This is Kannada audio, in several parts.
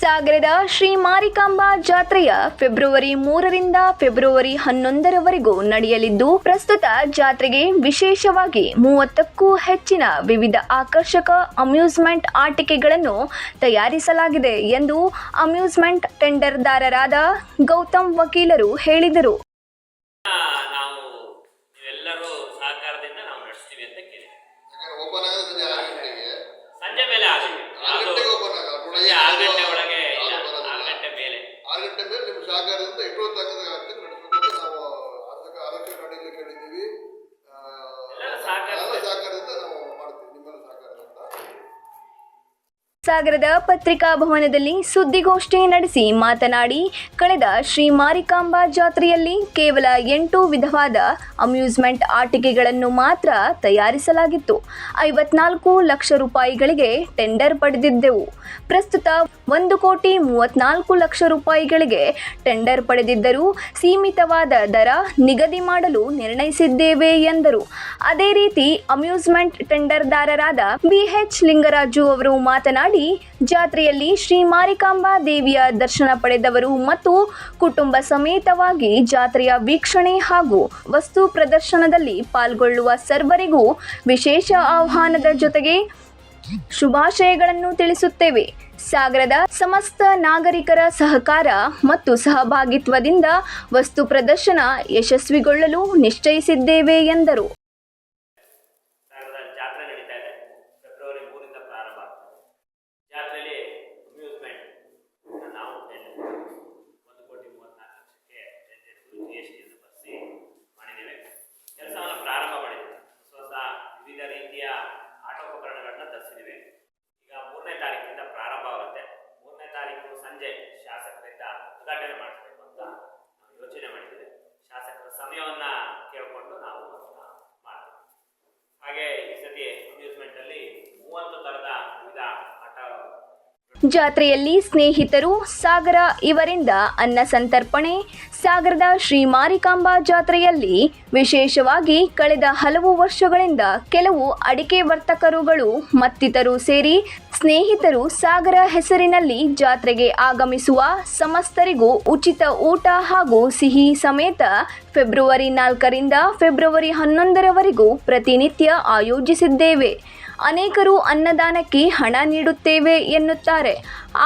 ಸಾಗರದ ಶ್ರೀ ಮಾರಿಕಾಂಬಾ ಜಾತ್ರೆಯ ಫೆಬ್ರವರಿ 3ರಿಂದ ಫೆಬ್ರವರಿ 11ರವರೆಗೂ ನಡೆಯಲಿದ್ದು, ಪ್ರಸ್ತುತ ಜಾತ್ರೆಗೆ ವಿಶೇಷವಾಗಿ 30ಕ್ಕೂ ಹೆಚ್ಚಿನ ವಿವಿಧ ಆಕರ್ಷಕ ಅಮ್ಯೂಸ್ಮೆಂಟ್ ಆಟಿಕೆಗಳನ್ನು ತಯಾರಿಸಲಾಗಿದೆ ಎಂದು ಅಮ್ಯೂಸ್ಮೆಂಟ್ ಟೆಂಡರ್ದಾರರಾದ ಗೌತಮ್ ವಕೀಲರು ಹೇಳಿದರು. ಸಂಜೆ ಮೇಲೆ 6 ಗಂಟೆ ಒಳಗೆ 6 ಗಂಟೆ ಮೇಲೆ ನಿಮ್ಮ ಸಹಕಾರದಿಂದ ಎಷ್ಟೋ ತನಕ ನಡೆಸಬೇಕು. ನಾವು ಅದಕ್ಕೆ ನಡೆಯಲಿಕ್ಕೆ ಹೇಳಿದ್ದೀವಿ. ಸಹಕಾರದಿಂದ ನಾವು ಮಾಡ್ತೀವಿ, ನಿಮ್ಮೆಲ್ಲ ಸಹಕಾರದಿಂದ. ಸಾಗರದ ಪತ್ರಿಕಾ ಭವನದಲ್ಲಿ ಸುದ್ದಿಗೋಷ್ಠಿ ನಡೆಸಿ ಮಾತನಾಡಿ, ಕಳೆದ ಶ್ರೀ ಮಾರಿಕಾಂಬಾ ಜಾತ್ರೆಯಲ್ಲಿ ಕೇವಲ 8 ವಿಧವಾದ ಅಮ್ಯೂಸ್ಮೆಂಟ್ ಆಟಿಕೆಗಳನ್ನು ಮಾತ್ರ ತಯಾರಿಸಲಾಗಿತ್ತು. 54 ಲಕ್ಷ ರೂಪಾಯಿಗಳಿಗೆ ಟೆಂಡರ್ ಪಡೆದಿದ್ದೆವು. ಪ್ರಸ್ತುತ 1,34 ಲಕ್ಷ ರೂಪಾಯಿಗಳಿಗೆ ಟೆಂಡರ್ ಪಡೆದಿದ್ದರೂ ಸೀಮಿತವಾದ ದರ ನಿಗದಿ ಮಾಡಲು ನಿರ್ಣಯಿಸಿದ್ದೇವೆ ಎಂದರು. ಅದೇ ರೀತಿ ಅಮ್ಯೂಸ್ಮೆಂಟ್ ಟೆಂಡರ್ದಾರರಾದ BH ಲಿಂಗರಾಜು ಅವರು ಮಾತನಾಡಿ, ಜಾತ್ರೆಯಲ್ಲಿ ಶ್ರೀ ಮಾರಿಕಾಂಬಾ ದೇವಿಯ ದರ್ಶನ ಪಡೆದವರು ಮತ್ತು ಕುಟುಂಬ ಸಮೇತವಾಗಿ ಜಾತ್ರೆಯ ವೀಕ್ಷಣೆ ಹಾಗೂ ವಸ್ತು ಪ್ರದರ್ಶನದಲ್ಲಿ ಪಾಲ್ಗೊಳ್ಳುವ ಸರ್ವರಿಗೂ ವಿಶೇಷ ಆಹ್ವಾನದ ಜೊತೆಗೆ ಶುಭಾಶಯಗಳನ್ನು ತಿಳಿಸುತ್ತೇವೆ. ಸಾಗರದ ಸಮಸ್ತ ನಾಗರಿಕರ ಸಹಕಾರ ಮತ್ತು ಸಹಭಾಗಿತ್ವದಿಂದ ವಸ್ತು ಪ್ರದರ್ಶನ ಯಶಸ್ವಿಗೊಳ್ಳಲು ನಿಶ್ಚಯಿಸಿದ್ದೇವೆ ಎಂದರು. ಜಾತ್ರೆಯಲ್ಲಿ ಅಮ್ಯೂಸ್ಮೆಂಟ್ ನಾವು 1,34,00,000ಕ್ಕೆ GSTಯನ್ನು ಬರೆಸಿ ಮಾಡಿದ್ದೇವೆ. ಕೆಲಸವನ್ನು ಪ್ರಾರಂಭ ಮಾಡಿದ್ದೇವೆ. ಹೊಸ ವಿವಿಧ ರೀತಿಯ ಆಟೋಪಕರಣಗಳನ್ನ ತರಿಸಿದ್ದೇವೆ. ಈಗ 3ನೇ ತಾರೀಕಿನಿಂದ ಪ್ರಾರಂಭವಾಗುತ್ತೆ. 3ನೇ ತಾರೀಕು ಸಂಜೆ ಶಾಸಕರಿಂದ ಉದ್ಘಾಟನೆ ಮಾಡಬೇಕು ಅಂತ ನಾವು ಯೋಚನೆ ಮಾಡಿದ್ದೇವೆ. ಶಾಸಕರ ಸಮಯವನ್ನು ಕೇಳಿಕೊಂಡು ನಾವು ಮಾಡ್ತೇವೆ. ಹಾಗೆ ಈ ಸತಿ ಅಮ್ಯೂಸ್ಮೆಂಟಲ್ಲಿ 30 ಥರದ ವಿವಿಧ ಜಾತ್ರೆಯಲ್ಲಿ ಸ್ನೇಹಿತರು ಸಾಗರ ಇವರಿಂದ ಅನ್ನ ಸಂತರ್ಪಣೆ. ಸಾಗರದ ಶ್ರೀ ಮಾರಿಕಾಂಬಾ ಜಾತ್ರೆಯಲ್ಲಿ ವಿಶೇಷವಾಗಿ ಕಳೆದ ಹಲವು ವರ್ಷಗಳಿಂದ ಕೆಲವು ಅಡಿಕೆ ವರ್ತಕರುಗಳು ಮತ್ತಿತರರು ಸೇರಿ ಸ್ನೇಹಿತರು ಸಾಗರ ಹೆಸರಿನಲ್ಲಿ ಜಾತ್ರೆಗೆ ಆಗಮಿಸುವ ಸಮಸ್ತರಿಗೂ ಉಚಿತ ಊಟ ಹಾಗೂ ಸಿಹಿ ಸಮೇತ ಫೆಬ್ರವರಿ 4ರಿಂದ ಫೆಬ್ರವರಿ 11ರವರೆಗೂ ಪ್ರತಿನಿತ್ಯ ಆಯೋಜಿಸಿದ್ದೇವೆ. ಅನೇಕರು ಅನ್ನದಾನಕ್ಕೆ ಹಣ ನೀಡುತ್ತೇವೆ ಎನ್ನುತ್ತಾರೆ.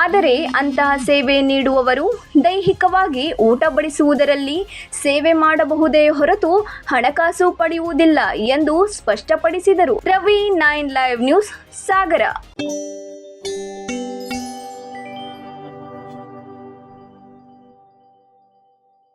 ಆದರೆ ಅಂತಹ ಸೇವೆ ನೀಡುವವರು ದೈಹಿಕವಾಗಿ ಊಟ ಬಡಿಸುವುದರಲ್ಲಿ ಸೇವೆ ಮಾಡಬಹುದೇ ಹೊರತು ಹಣಕಾಸು ಪಡೆಯುವುದಿಲ್ಲ ಎಂದು ಸ್ಪಷ್ಟಪಡಿಸಿದರು. ರವಿ 9 ಲೈವ್ ನ್ಯೂಸ್, ಸಾಗರ.